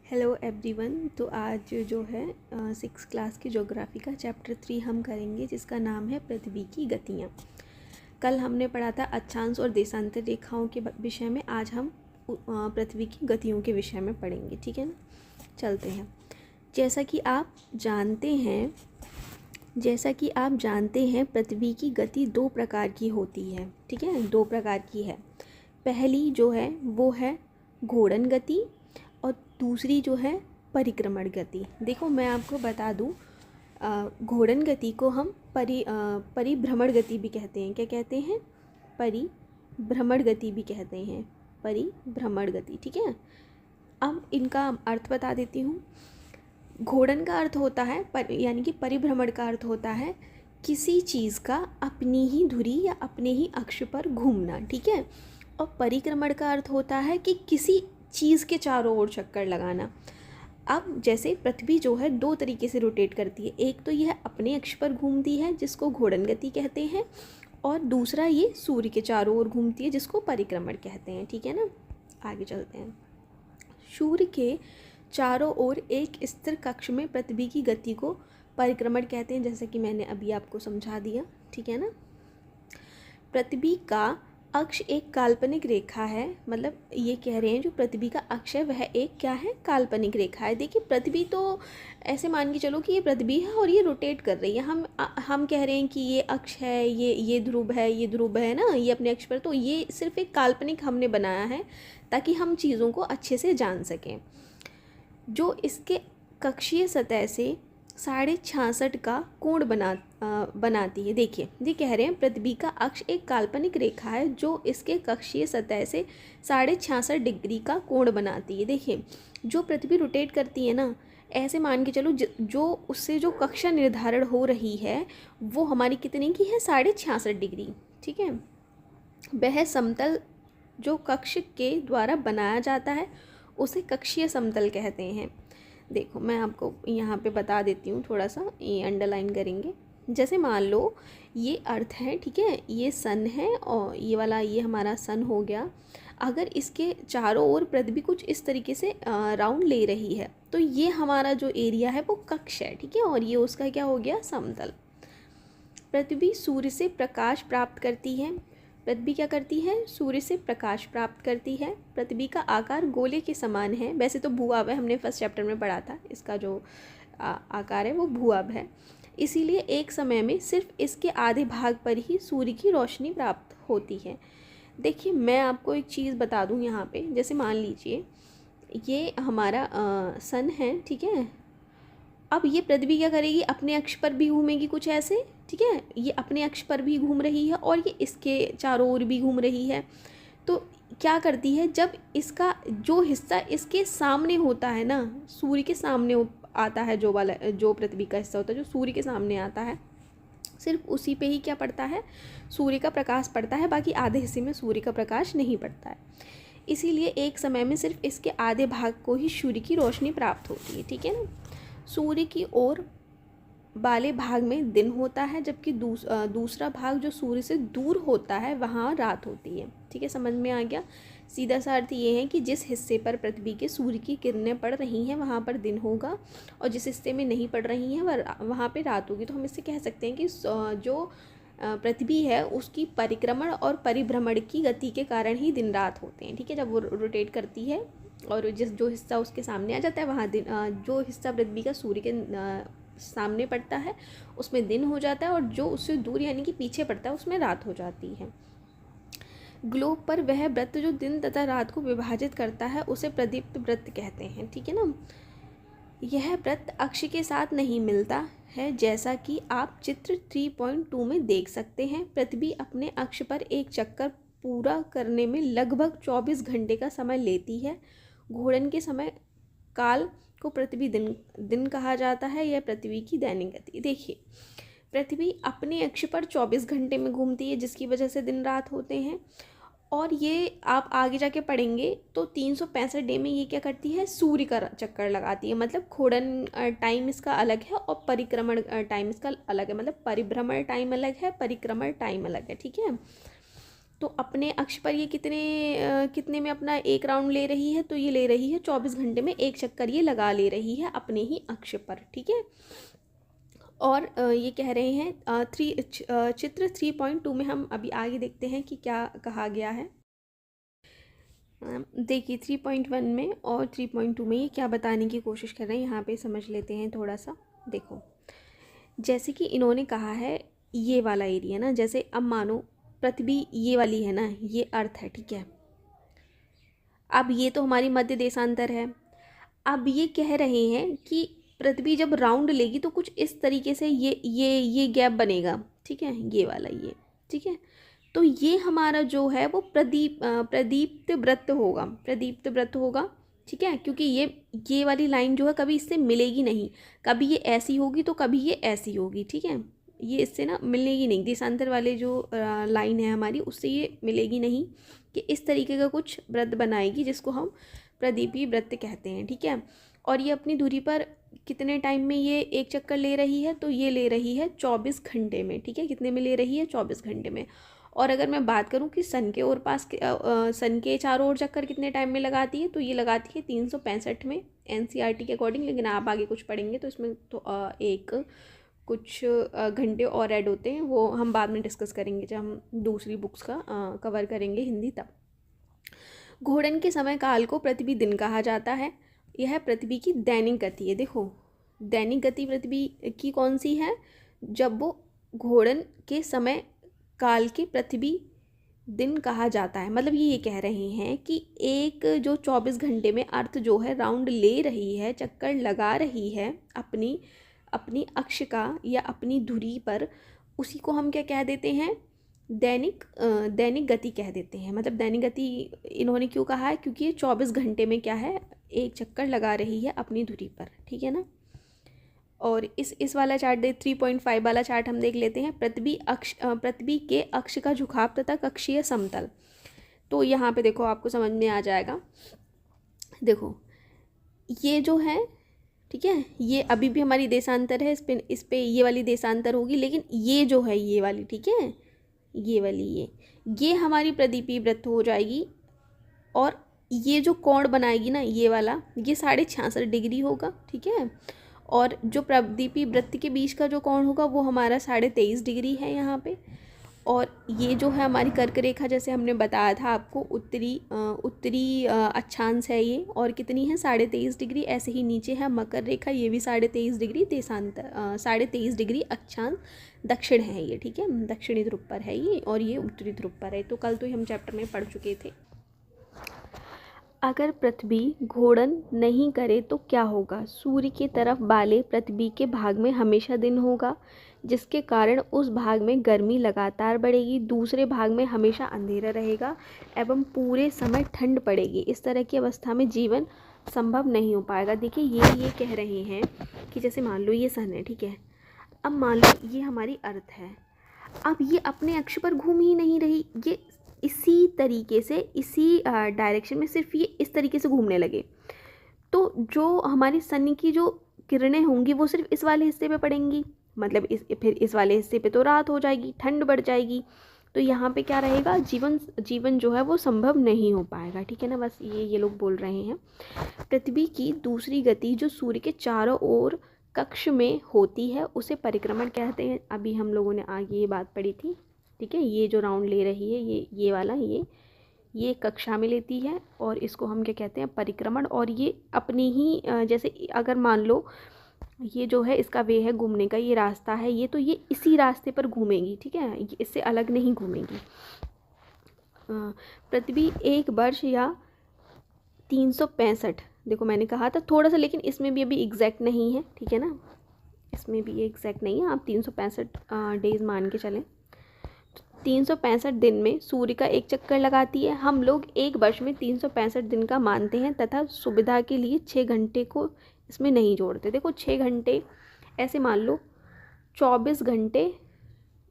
Hello everyone. तो आज जो है 6 क्लास की ज्योग्राफी का चैप्टर 3 हम करेंगे, जिसका नाम है पृथ्वी की गतियाँ। कल हमने पढ़ा था अक्षांश और देशांतर रेखाओं के विषय में। आज हम पृथ्वी की गतियों के विषय में पढ़ेंगे, ठीक है ना। चलते हैं। जैसा कि आप जानते हैं पृथ्वी की गति 2 प्रकार की होती है, ठीक है। 2 प्रकार की है। पहली जो है वो है घूर्णन गति और दूसरी जो है परिक्रमण गति। देखो मैं आपको बता दूं, घूर्णन गति को हम परिभ्रमण गति भी कहते हैं। क्या कहते हैं? परिभ्रमण गति भी कहते हैं। परिभ्रमण गति, ठीक है। अब इनका अर्थ बता देती हूँ। घूर्णन का अर्थ होता है यानी कि परिभ्रमण का अर्थ होता है किसी चीज़ का अपनी ही धुरी या अपने ही अक्ष पर घूमना, ठीक है। और परिक्रमण का अर्थ होता है कि किसी चीज़ के चारों ओर चक्कर लगाना। अब जैसे पृथ्वी जो है 2 तरीके से रोटेट करती है। एक तो यह अपने अक्ष पर घूमती है जिसको घूर्णन गति कहते हैं, और दूसरा ये सूर्य के चारों ओर घूमती है जिसको परिक्रमण कहते हैं, ठीक है ना। आगे चलते हैं। सूर्य के चारों ओर एक स्थिर कक्ष में पृथ्वी की गति को परिक्रमण कहते हैं, जैसे कि मैंने अभी आपको समझा दिया, ठीक है ना। पृथ्वी का अक्ष एक काल्पनिक रेखा है, मतलब ये कह रहे हैं जो पृथ्वी का अक्ष है वह एक क्या है? काल्पनिक रेखा है। देखिए पृथ्वी तो ऐसे मान के चलो कि ये पृथ्वी है और ये रोटेट कर रही है। हम कह रहे हैं कि ये अक्ष है, ये ध्रुव है, ये ध्रुव है ना, ये अपने अक्ष पर। तो ये सिर्फ एक काल्पनिक हमने बनाया है ताकि हम चीज़ों को अच्छे से जान सकें। जो इसके कक्षीय सतह से 66.5 का कोण बनाती है। देखिए ये कह रहे हैं पृथ्वी का अक्ष एक काल्पनिक रेखा है जो इसके कक्षीय सतह से 66.5 डिग्री का कोण बनाती है। देखिए जो पृथ्वी रोटेट करती है ना, ऐसे मान के चलो जो उससे जो कक्षा निर्धारण हो रही है वो हमारी कितने की है? 66.5 डिग्री, ठीक है। वह समतल जो कक्ष के द्वारा बनाया जाता है उसे कक्षीय समतल कहते हैं। देखो मैं आपको यहाँ पे बता देती हूँ, थोड़ा सा ये अंडरलाइन करेंगे। जैसे मान लो ये अर्थ है, ठीक है, ये सन है और ये वाला ये हमारा सन हो गया। अगर इसके चारों ओर पृथ्वी कुछ इस तरीके से राउंड ले रही है तो ये हमारा जो एरिया है वो कक्ष है, ठीक है, और ये उसका क्या हो गया? समतल। पृथ्वी सूर्य से प्रकाश प्राप्त करती है। पृथ्वी क्या करती है? सूर्य से प्रकाश प्राप्त करती है। पृथ्वी का आकार गोले के समान है। वैसे तो भूआब है, हमने फर्स्ट चैप्टर में पढ़ा था, इसका जो आकार है वो भूआब है। इसीलिए एक समय में सिर्फ इसके आधे भाग पर ही सूर्य की रोशनी प्राप्त होती है। देखिए मैं आपको एक चीज़ बता दूं यहाँ पे। जैसे मान लीजिए ये हमारा सन है, ठीक है। अब ये पृथ्वी क्या करेगी? अपने अक्ष पर भी घूमेगी कुछ ऐसे, ठीक है। ये अपने अक्ष पर भी घूम रही है और ये इसके चारों ओर भी घूम रही है। तो क्या करती है, जब इसका जो हिस्सा इसके सामने होता है ना, सूर्य के सामने आता है, जो वाला जो पृथ्वी का हिस्सा होता है जो सूर्य के सामने आता है, सिर्फ उसी पे ही क्या पड़ता है? सूर्य का प्रकाश पड़ता है। बाकी आधे हिस्से में सूर्य का प्रकाश नहीं पड़ता है। इसीलिए एक समय में सिर्फ इसके आधे भाग को ही सूर्य की रोशनी प्राप्त होती है, ठीक है ना। सूर्य की ओर वाले भाग में दिन होता है, जबकि दूसरा भाग जो सूर्य से दूर होता है वहाँ रात होती है, ठीक है। समझ में आ गया? सीधा सा अर्थ ये है कि जिस हिस्से पर पृथ्वी के सूर्य की किरणें पड़ रही हैं वहाँ पर दिन होगा, और जिस हिस्से में नहीं पड़ रही हैं वहाँ पे रात होगी। तो हम इससे कह सकते हैं कि जो पृथ्वी है उसकी परिक्रमण और परिभ्रमण की गति के कारण ही दिन रात होते हैं, ठीक है। जब वो रोटेट करती है और जो हिस्सा उसके सामने आ जाता है वहाँ दिन, जो हिस्सा पृथ्वी का सूर्य के सामने पड़ता है उसमें दिन हो जाता है, और जो उससे दूर यानी कि पीछे पड़ता है उसमें रात हो जाती है। ग्लोब पर वह वृत्त जो दिन तथा रात को विभाजित करता है उसे प्रदीप्त वृत्त कहते हैं, ठीक है ना। यह वृत्त अक्ष के साथ नहीं मिलता है, जैसा कि आप चित्र 3.2 में देख सकते हैं। पृथ्वी अपने अक्ष पर एक चक्कर पूरा करने में लगभग 24 घंटे का समय लेती है। घूर्णन के समय काल को पृथ्वी दिन कहा जाता है। यह पृथ्वी की दैनिक गति। देखिए पृथ्वी अपने अक्ष पर 24 घंटे में घूमती है जिसकी वजह से दिन रात होते हैं, और ये आप आगे जाके पढ़ेंगे तो 365 डे में ये क्या करती है? सूर्य का चक्कर लगाती है। मतलब घूर्णन टाइम इसका अलग है और परिक्रमण टाइम इसका अलग है। मतलब परिभ्रमण टाइम अलग है, परिक्रमण टाइम अलग है, ठीक है। तो अपने अक्ष पर ये कितने में अपना एक राउंड ले रही है, तो ये ले रही है 24 घंटे में एक चक्कर ये लगा ले रही है अपने ही अक्ष पर, ठीक है। और ये कह रहे हैं चित्र 3.2 में हम अभी आगे देखते हैं कि क्या कहा गया है। देखिए 3.1 में और 3.2 में ये क्या बताने की कोशिश कर रहे हैं, यहाँ पे समझ लेते हैं थोड़ा सा। देखो जैसे कि इन्होंने कहा है ये वाला एरिया ना, जैसे अब मानो पृथ्वी ये वाली है ना, ये अर्थ है, ठीक है। अब ये तो हमारी मध्य देशांतर है। अब ये कह रहे हैं कि पृथ्वी जब राउंड लेगी तो कुछ इस तरीके से ये गैप बनेगा, ठीक है, ये वाला ये, ठीक है। तो ये हमारा जो है वो प्रदीप्त वृत्त होगा, ठीक है, क्योंकि ये वाली लाइन जो है कभी इससे मिलेगी नहीं, कभी ये ऐसी होगी तो कभी ये ऐसी होगी, ठीक है। ये इससे ना मिलेगी नहीं, देशांतर वाले जो लाइन है हमारी उससे ये मिलेगी नहीं, कि इस तरीके का कुछ वृत्त बनाएगी जिसको हम प्रदीपी वृत्त कहते हैं, ठीक है। और ये अपनी दूरी पर कितने टाइम में ये एक चक्कर ले रही है, तो ये ले रही है 24 घंटे में, ठीक है। कितने में ले रही है? 24 घंटे में। और अगर मैं बात करूं कि सन के चारों ओर चक्कर कितने टाइम में लगाती है, तो ये लगाती है 365 में एनसीईआरटी के अकॉर्डिंग। लेकिन आप आगे कुछ पढ़ेंगे तो इसमें तो एक कुछ घंटे और ऐड होते हैं, वो हम बाद में डिस्कस करेंगे जब हम दूसरी बुक्स का कवर करेंगे हिंदी तब। घूर्णन के समय काल को पृथ्वी दिन कहा जाता है। यह पृथ्वी की दैनिक गति है। देखो दैनिक गति पृथ्वी की कौन सी है? जब वो घूर्णन के समय काल के पृथ्वी दिन कहा जाता है। मतलब ये कह रहे हैं कि एक जो 24 घंटे में अर्थ जो है राउंड ले रही है, चक्कर लगा रही है अपनी अक्ष का या अपनी धुरी पर, उसी को हम क्या कह देते हैं? दैनिक गति कह देते हैं। मतलब दैनिक गति इन्होंने क्यों कहा है? क्योंकि ये 24 घंटे में क्या है, एक चक्कर लगा रही है अपनी धुरी पर, ठीक है ना। और इस वाला चार्ट 3.5 वाला चार्ट हम देख लेते हैं। पृथ्वी के अक्ष का झुकाव तथा कक्षीय समतल। तो यहाँ पे देखो आपको समझ में आ जाएगा। देखो ये जो है, ठीक है, ये अभी भी हमारी देशांतर है, इस पे ये वाली देशांतर होगी। लेकिन ये जो है ये वाली, ठीक है, ये वाली ये हमारी प्रदीपी वृत्त हो जाएगी। और ये जो कोण बनाएगी ना ये वाला, ये 66.5 डिग्री होगा, ठीक है। और जो प्रदीपी वृत्त के बीच का जो कोण होगा वो हमारा 23.5 डिग्री है यहाँ पे। और ये जो है हमारी कर्क रेखा, जैसे हमने बताया था आपको, उत्तरी अक्षांश है ये, और कितनी है? 23.5 डिग्री। ऐसे ही नीचे है मकर रेखा, ये भी 23.5 डिग्री देशांतर 23.5 डिग्री अक्षांश दक्षिण है ये, ठीक है, दक्षिणी ध्रुव पर है ये, और ये उत्तरी ध्रुव पर है। तो कल तो हम चैप्टर में पढ़ चुके थे। अगर पृथ्वी घूर्णन नहीं करे तो क्या होगा? सूर्य की तरफ वाले पृथ्वी के भाग में हमेशा दिन होगा, जिसके कारण उस भाग में गर्मी लगातार बढ़ेगी, दूसरे भाग में हमेशा अंधेरा रहेगा एवं पूरे समय ठंड पड़ेगी। इस तरह की अवस्था में जीवन संभव नहीं हो पाएगा। देखिए ये कह रहे हैं कि जैसे मान लो ये सन है, ठीक है, अब मान लो ये हमारी अर्थ है। अब ये अपने अक्ष पर घूम ही नहीं रही, ये इसी तरीके से, इसी डायरेक्शन में सिर्फ ये इस तरीके से घूमने लगे, तो जो हमारी सन की जो किरणें होंगी वो सिर्फ इस वाले हिस्से पे पड़ेंगी। मतलब फिर इस वाले हिस्से पे तो रात हो जाएगी, ठंड बढ़ जाएगी। तो यहाँ पे क्या रहेगा? जीवन जो है वो संभव नहीं हो पाएगा, ठीक है ना। बस ये लोग बोल रहे हैं। पृथ्वी की दूसरी गति जो सूर्य के चारों ओर कक्ष में होती है उसे परिक्रमण कहते हैं। अभी हम लोगों ने आगे ये बात पढ़ी थी, ठीक है। ये जो राउंड ले रही है ये वाला ये कक्षा में लेती है, और इसको हम क्या कहते हैं? परिक्रमण। और ये अपनी ही जैसे अगर मान लो ये जो है इसका वे है घूमने का, ये रास्ता है ये, तो ये इसी रास्ते पर घूमेगी, ठीक है, इससे अलग नहीं घूमेगी। पृथ्वी एक वर्ष या 365, देखो मैंने कहा था थोड़ा सा, लेकिन इसमें भी अभी एग्जैक्ट नहीं है, ठीक है ना, इसमें भी एग्जैक्ट नहीं है, आप 365 डेज मान के चलें। 365 दिन में सूर्य का एक चक्कर लगाती है। हम लोग एक वर्ष में 365 दिन का मानते हैं तथा सुविधा के लिए 6 घंटे को इसमें नहीं जोड़ते। देखो 6 घंटे ऐसे मान लो, 24 घंटे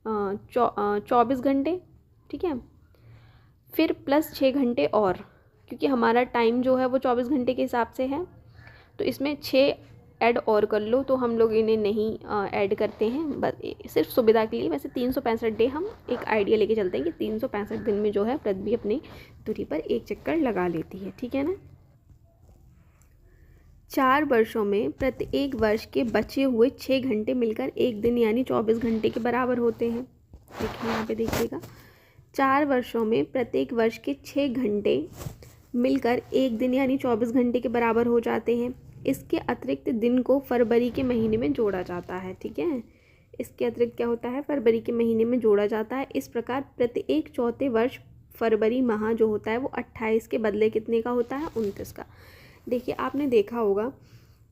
24 घंटे, ठीक है, फिर प्लस 6 घंटे और, क्योंकि हमारा टाइम जो है वो 24 घंटे के हिसाब से है। तो इसमें 6 ऐड और कर लो, तो हम लोग इन्हें नहीं ऐड करते हैं, बस सिर्फ सुविधा के लिए। वैसे 365 डे हम एक आइडिया लेके चलते हैं कि 365 दिन में जो है पृथ्वी अपनी धुरी पर एक चक्कर लगा लेती है, ठीक है ना। 4 वर्षों में प्रत्येक वर्ष के बचे हुए 6 घंटे मिलकर एक दिन यानी 24 घंटे के बराबर होते हैं। देखिए यहाँ पे देखिएगा, 4 वर्षों में प्रत्येक वर्ष के 6 घंटे मिलकर एक दिन यानी 24 घंटे के बराबर हो जाते हैं। इसके अतिरिक्त दिन को फरवरी के महीने में जोड़ा जाता है, ठीक है। इसके अतिरिक्त क्या होता है, फरवरी के महीने में जोड़ा जाता है। इस प्रकार प्रत्येक चौथे वर्ष फरवरी माह जो होता है वो 28 के बदले कितने का होता है, 29 का। देखिए आपने देखा होगा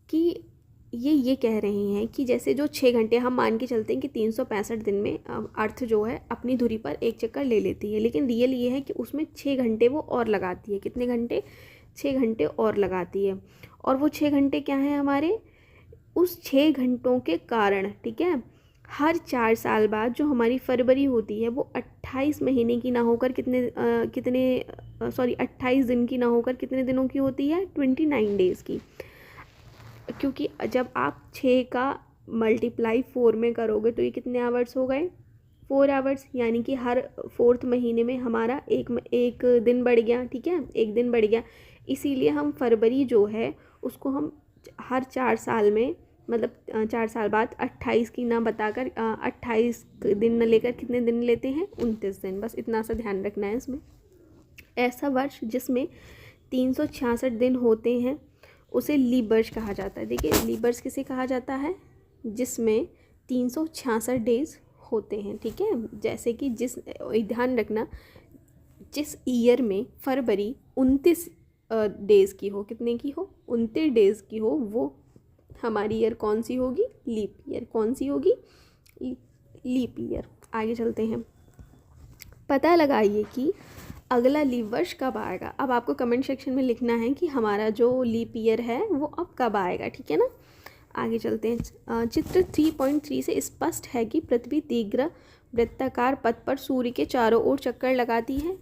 कि ये कह रहे हैं कि जैसे जो 6 घंटे हम मान के चलते हैं कि 365 दिन में अर्थ जो है अपनी धुरी पर एक चक्कर ले लेती है, लेकिन रियल ये है कि उसमें 6 घंटे वो और लगाती है। कितने घंटे, 6 घंटे और लगाती है। और वो 6 घंटे क्या हैं हमारे, उस 6 घंटों के कारण, ठीक है, हर 4 साल बाद जो हमारी फरवरी होती है वो 28 महीने की ना होकर 28 दिन की ना होकर कितने दिनों की होती है, 29 डेज़ की। क्योंकि जब आप 6 का मल्टीप्लाई 4 में करोगे तो ये कितने आवर्स हो गए, 4 आवर्स, यानी कि हर 4th महीने में हमारा एक दिन बढ़ गया, ठीक है, एक दिन बढ़ गया। इसीलिए हम फरवरी जो है उसको हम हर 4 साल में, मतलब 4 साल बाद 28 की ना बताकर 28 दिन न लेकर कितने दिन लेते हैं, 29 दिन। बस इतना सा ध्यान रखना है इसमें। ऐसा वर्ष जिसमें 366 दिन होते हैं उसे लीप वर्ष कहा जाता है। देखिए लीप वर्ष किसे कहा जाता है, जिसमें 366 डेज होते हैं, ठीक है। जैसे कि ध्यान रखना, जिस ईयर में फरवरी 29 डेज़ की हो, कितने की हो, 29 डेज़ की हो, वो हमारी ईयर कौन सी होगी, लीप ईयर। कौन सी होगी, लीप ईयर। आगे चलते हैं, पता लगाइए कि अगला लीप वर्ष कब आएगा। अब आपको कमेंट सेक्शन में लिखना है कि हमारा जो लीप ईयर है वो अब कब आएगा, ठीक है ना। आगे चलते हैं, चित्र 3.3 से स्पष्ट है कि पृथ्वी दीर्घ वृत्ताकार पथ पर सूर्य के चारों ओर चक्कर लगाती है।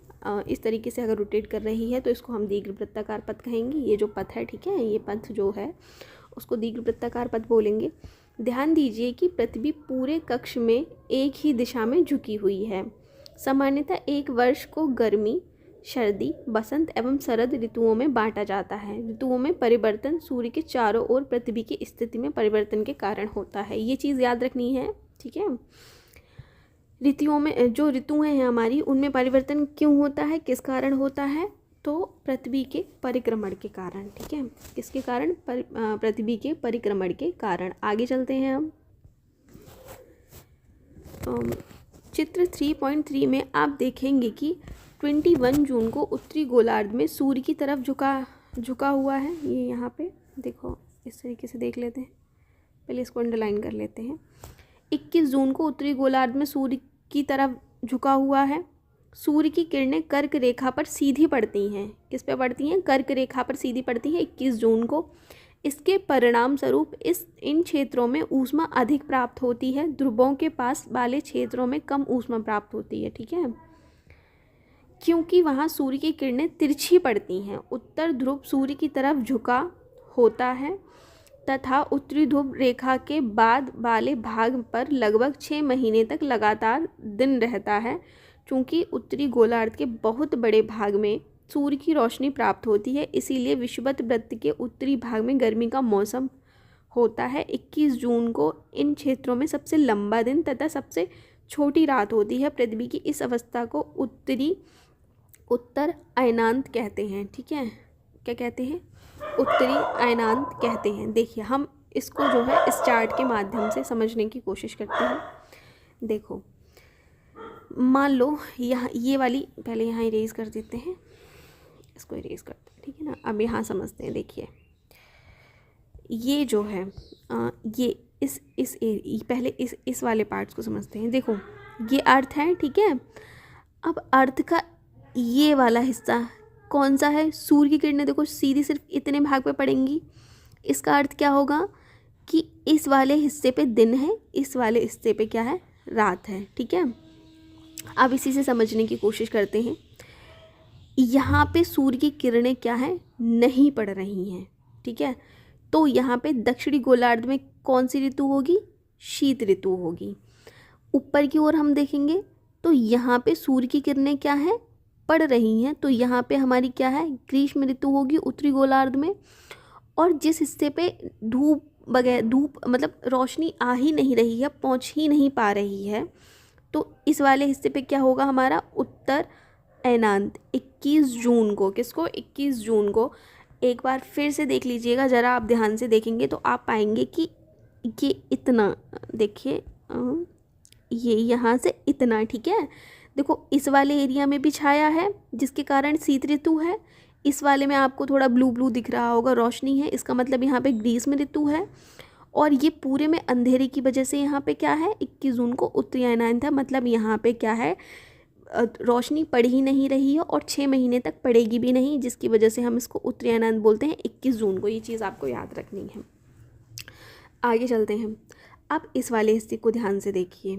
इस तरीके से अगर रोटेट कर रही है तो इसको हम दीर्घ वृत्ताकार पथ कहेंगे। ये जो पथ है, ठीक है, ये पथ जो है उसको दीर्घ वृत्ताकार पथ बोलेंगे। ध्यान दीजिए कि पृथ्वी पूरे कक्ष में एक ही दिशा में झुकी हुई है। सामान्यतः एक वर्ष को गर्मी, सर्दी, बसंत एवं शरद ऋतुओं में बांटा जाता है। ऋतुओं में परिवर्तन सूर्य के चारों ओर पृथ्वी की स्थिति में परिवर्तन के कारण होता है। ये चीज़ याद रखनी है, ठीक है। ऋतुओं में जो ऋतुएं हैं हमारी, उनमें परिवर्तन क्यों होता है, किस कारण होता है, तो पृथ्वी के परिक्रमण के कारण, ठीक है। किसके कारण, पृथ्वी के परिक्रमण के कारण। आगे चलते हैं हम, चित्र 3.3 में आप देखेंगे कि 21 जून को उत्तरी गोलार्ध में सूर्य की तरफ झुका हुआ है। ये यहाँ पे देखो, इस तरीके से देख लेते हैं, पहले इसको अंडरलाइन कर लेते हैं। 21 जून को उत्तरी गोलार्ध में सूर्य की तरफ झुका हुआ है। सूर्य की किरणें कर्क रेखा पर सीधी पड़ती हैं। किस पे पड़ती हैं, कर्क रेखा पर सीधी पड़ती हैं 21 जून को। इसके परिणाम स्वरूप इन क्षेत्रों में ऊष्मा अधिक प्राप्त होती है, ध्रुवों के पास वाले क्षेत्रों में कम ऊष्मा प्राप्त होती है, ठीक है, क्योंकि वहाँ सूर्य की किरणें तिरछी पड़ती हैं। उत्तर ध्रुव सूर्य की तरफ झुका होता है तथा उत्तरी ध्रुव रेखा के बाद वाले भाग पर लगभग 6 महीने तक लगातार दिन रहता है। चूँकि उत्तरी गोलार्ध के बहुत बड़े भाग में सूर्य की रोशनी प्राप्त होती है, इसीलिए विषुवत वृत्त के उत्तरी भाग में गर्मी का मौसम होता है। 21 जून को इन क्षेत्रों में सबसे लंबा दिन तथा सबसे छोटी रात होती है। पृथ्वी की इस अवस्था को उत्तर अयनांत कहते हैं, ठीक है। क्या कहते हैं, उत्तरी अयनांत कहते हैं। देखिए हम इसको जो है इस चार्ट के माध्यम से समझने की कोशिश करते हैं। देखो मान लो यहाँ ये वाली, पहले यहाँ इरेज कर देते हैं, इसको इरेज करते हैं, ठीक है ना। अब यहाँ समझते हैं, देखिए ये जो है ये पहले इस वाले पार्ट्स को समझते हैं। देखो ये अर्थ है, ठीक है। अब अर्थ का ये वाला हिस्सा कौन सा है, सूर्य की किरणें देखो सीधी सिर्फ इतने भाग पे पड़ेंगी। इसका अर्थ क्या होगा कि इस वाले हिस्से पे दिन है, इस वाले हिस्से पे क्या है, रात है, ठीक है। अब इसी से समझने की कोशिश करते हैं। यहाँ पे सूर्य की किरणें क्या है, नहीं पड़ रही हैं, ठीक है। तो यहाँ पे दक्षिणी गोलार्ध में कौन सी ऋतु होगी? शीत ऋतु होगी। ऊपर की ओर हम देखेंगे तो यहाँ पे सूर्य की किरणें क्या है? पड़ रही हैं, तो यहाँ पे हमारी क्या है? ग्रीष्म ऋतु होगी उत्तरी गोलार्ध में। और जिस हिस्से पे धूप मतलब रोशनी आ ही नहीं रही है, पहुँच ही नहीं पा रही है, तो इस वाले हिस्से पे क्या होगा हमारा? उत्तर ऐनांत। 21 जून को, किसको? 21 जून को। एक बार फिर से देख लीजिएगा ज़रा, आप ध्यान से देखेंगे तो आप पाएंगे कि ये इतना, देखिए ये यहाँ से इतना, ठीक है। देखो इस वाले एरिया में भी छाया है जिसके कारण शीत ऋतु है। इस वाले में आपको थोड़ा ब्लू ब्लू दिख रहा होगा, रोशनी है, इसका मतलब यहाँ पे ग्रीष्म ऋतु है। और ये पूरे में अंधेरे की वजह से यहाँ पे क्या है? 21 जून को उत्तरी ऐनांत है, मतलब यहाँ पे क्या है? रोशनी पड़ ही नहीं रही है और 6 महीने तक पड़ेगी भी नहीं, जिसकी वजह से हम इसको उत्तरी ऐनांत बोलते हैं 21 जून को। ये चीज़ आपको याद रखनी है। आगे चलते हैं। अब इस वाले हिस्से को ध्यान से देखिए।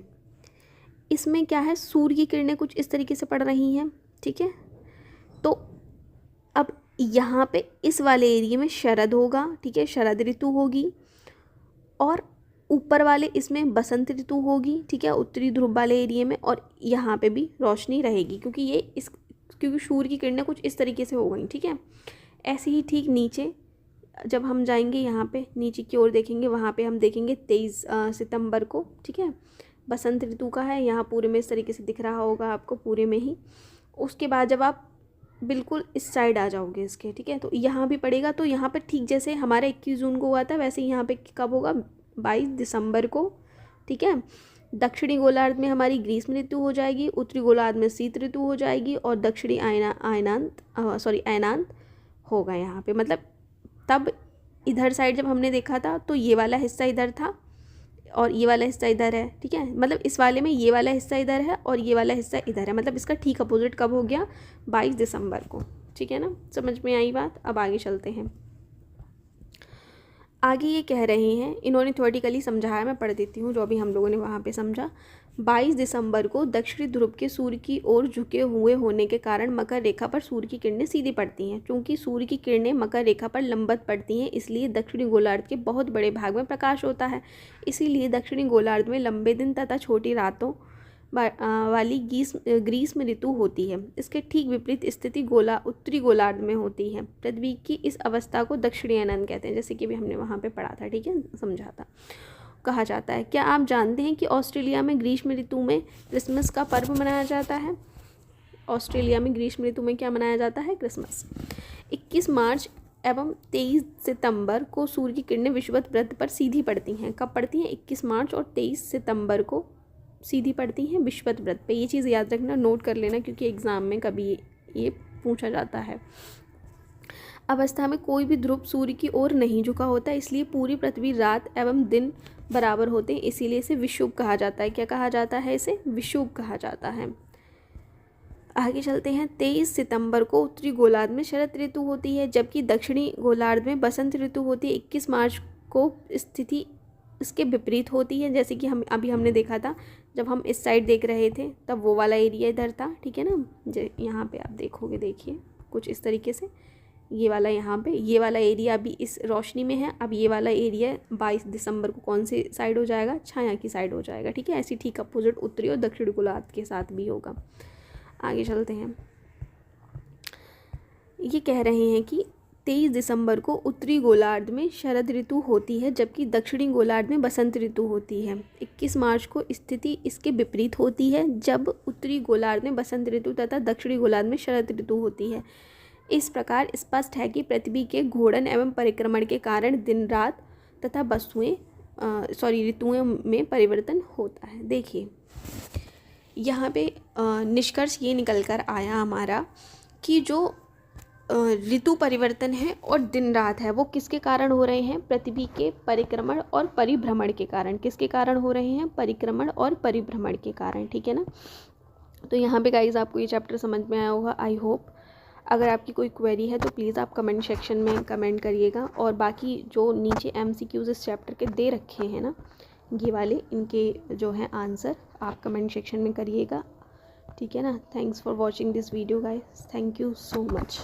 इसमें क्या है? सूर्य की किरणें कुछ इस तरीके से पड़ रही हैं, ठीक है। तो अब यहाँ पे इस वाले एरिया में शरद होगा, ठीक है, शरद ऋतु होगी। और ऊपर वाले इसमें बसंत ऋतु होगी, ठीक है, उत्तरी ध्रुव वाले एरिया में। और यहाँ पे भी रोशनी रहेगी क्योंकि सूर्य की किरणें कुछ इस तरीके से हो गई, ठीक है। ऐसे ही ठीक नीचे जब हम जाएंगे, यहाँ पे नीचे की ओर देखेंगे, वहाँ पे हम देखेंगे 23 सितंबर को, ठीक है, बसंत ऋतु का है। यहाँ पूरे में इस तरीके से दिख रहा होगा आपको, पूरे में ही। उसके बाद जब आप बिल्कुल इस साइड आ जाओगे इसके, ठीक है, तो यहाँ भी पड़ेगा। तो यहाँ पर ठीक जैसे हमारा 21 जून को हुआ था, वैसे ही यहाँ पे कब होगा? 22 दिसंबर को, ठीक है। दक्षिणी गोलार्ध में हमारी ग्रीष्म ऋतु हो जाएगी, उत्तरी गोलार्ध में शीत ऋतु हो जाएगी, और दक्षिणी ऐनांत होगा यहाँ पे। मतलब तब इधर साइड जब हमने देखा था तो ये वाला हिस्सा इधर था और ये वाला हिस्सा इधर है, ठीक है। मतलब इस वाले में ये वाला हिस्सा इधर है और ये वाला हिस्सा इधर है, मतलब इसका ठीक अपोजिट कब हो गया? 22 दिसंबर को, ठीक है ना। समझ में आई बात? अब आगे चलते हैं। आगे ये कह रहे हैं, इन्होंने थ्योरेटिकली समझाया, मैं पढ़ देती हूँ जो अभी हम लोगों ने वहाँ पे समझा। 22 दिसंबर को दक्षिणी ध्रुव के सूर्य की ओर झुके हुए होने के कारण मकर रेखा पर सूर्य की किरणें सीधी पड़ती हैं। क्योंकि सूर्य की किरणें मकर रेखा पर लंबवत पड़ती हैं, इसलिए दक्षिणी गोलार्ध के बहुत बड़े भाग में प्रकाश होता है। इसीलिए दक्षिणी गोलार्ध में लंबे दिन तथा छोटी रातों वाली ग्रीष्म ऋतु होती है। इसके ठीक विपरीत स्थिति उत्तरी गोलार्ध में होती है। पृथ्वी की इस अवस्था को दक्षिणी ऐनांत कहते हैं, जैसे कि भी हमने वहाँ पे पढ़ा था, ठीक है, समझा था। कहा जाता है, क्या आप जानते हैं कि ऑस्ट्रेलिया में ग्रीष्म ऋतु में क्रिसमस का पर्व मनाया जाता है? ऑस्ट्रेलिया में ग्रीष्म ऋतु में क्या मनाया जाता है? क्रिसमस। 21 मार्च एवं 23 सितंबर को सूर्य की किरणें विषुवत वृत्त पर सीधी पड़ती हैं। कब पड़ती हैं? 21 मार्च और 23 सितंबर को सीधी पड़ती हैं विषुवत वृत्त पे। ये चीज़ याद रखना, नोट कर लेना, क्योंकि एग्ज़ाम में कभी ये पूछा जाता है। अवस्था में कोई भी ध्रुव सूर्य की ओर नहीं झुका होता, इसलिए पूरी पृथ्वी रात एवं दिन बराबर होते हैं, इसीलिए इसे विषुव कहा जाता है। क्या कहा जाता है? इसे विषुव कहा जाता है। आगे चलते हैं। 23 सितंबर को उत्तरी गोलार्ध में शरद ऋतु होती है, जबकि दक्षिणी गोलार्ध में बसंत ऋतु होती है। 21 मार्च को स्थिति इसके विपरीत होती है, जैसे कि हमने देखा था जब हम इस साइड देख रहे थे, तब वो वाला एरिया इधर था, ठीक है ना। यहाँ पे आप देखोगे, देखिए कुछ इस तरीके से, ये वाला यहाँ पे, ये वाला एरिया अभी इस रोशनी में है। अब ये वाला एरिया 22 दिसंबर को कौन सी साइड हो जाएगा? छाया की साइड हो जाएगा, ठीक है। ऐसी ठीक अपोजिट उत्तरी और दक्षिणी गोलार्ध के साथ भी होगा। आगे चलते हैं। ये कह रहे हैं कि 23 दिसंबर को उत्तरी गोलार्ध में शरद ऋतु होती है, जबकि दक्षिणी गोलार्ध में बसंत ऋतु होती है। 21 मार्च को स्थिति इसके विपरीत होती है, जब उत्तरी गोलार्ध में बसंत ऋतु तथा दक्षिणी गोलार्ध में शरद ऋतु होती है। इस प्रकार स्पष्ट है कि पृथ्वी के घूर्णन एवं परिक्रमण के कारण दिन रात तथा ऋतुओं में परिवर्तन होता है। देखिए यहाँ पे निष्कर्ष ये निकल कर आया हमारा कि जो ऋतु परिवर्तन है और दिन रात है वो किसके कारण हो रहे हैं? पृथ्वी के परिक्रमण और परिभ्रमण के कारण। किसके कारण हो रहे हैं? परिक्रमण और परिभ्रमण के कारण, ठीक है ना। तो यहाँ पे गाइज आपको ये चैप्टर समझ में आया होगा, आई होप। अगर आपकी कोई क्वेरी है तो प्लीज़ आप कमेंट सेक्शन में कमेंट करिएगा, और बाकी जो नीचे MCQs इस चैप्टर के दे रखे हैं ना, ये वाले, इनके जो हैं आंसर आप कमेंट सेक्शन में करिएगा, ठीक है ना। Thanks for watching this video guys, thank you so much.